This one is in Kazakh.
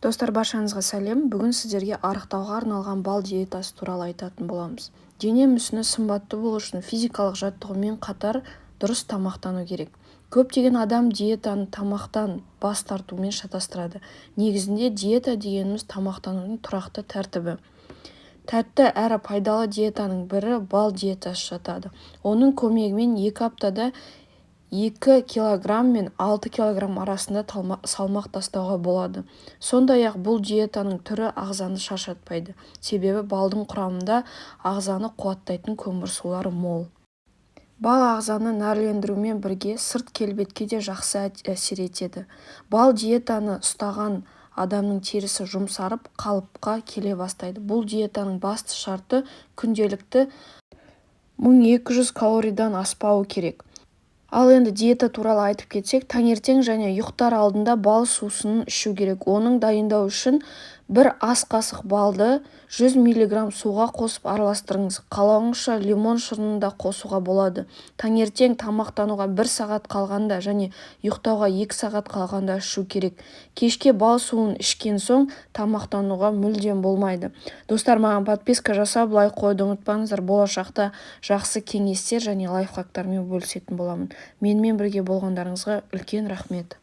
Достар, баршаңызға сәлем. Бүгін сіздерге арықтауға арналған бал диетасы туралы айтатын боламыз. Дене мүсіні сымбатты болу үшін физикалық жаттығумен қатар дұрыс тамақтану керек. Көптеген адам диетаны тамақтан бас тартумен шатастырады. Негізінде диета дегеніміз тамақтанудың тұрақты тәртібі. Тәтті әрі пайдалы диетаның бірі бал диетасы жатады. Оның көмегімен 2 аптада 2 килограмм мен 6 килограмм арасында салмақ тастауға болады. Сондай-ақ бұл диетаның түрі ағзаны шаршатпайды. Себебі балдың құрамында ағзаны қуаттайтын көмірсулары мол. Бал ағзаны нәрлендірумен бірге сырт келбетке де жақсы әсер етеді. Бал диетаны ұстаған адамның терісі жұмсарып, қалыпқа келе бастайды. Бұл диетаның басты шарты күнделікті 1200 калорийдан аспауы керек. Ал енді диета туралы айтып кетсек, таңертең және ұйықтар алдында бал сусынын ішу керек. Оның дайындау үшін бір ас қасық балды 100 мг суға қосып араластырыңыз. Қалауыңызша лимон шырынын да қосуға болады. Таңертең тамақтануға 1 сағат қалғанда және ұйықтауға 2 сағат қалғанда ішу керек. Кешке бал суын ішкен соң тамақтануға мүлдем болмайды. Достар, маған подписка жасап, лайк қойды ұмытпаңыздар. Болашақта жақсы кеңестер және лайфхактармен бөлісетін боламын. Менімен бірге болғандарыңызға үлкен рахмет.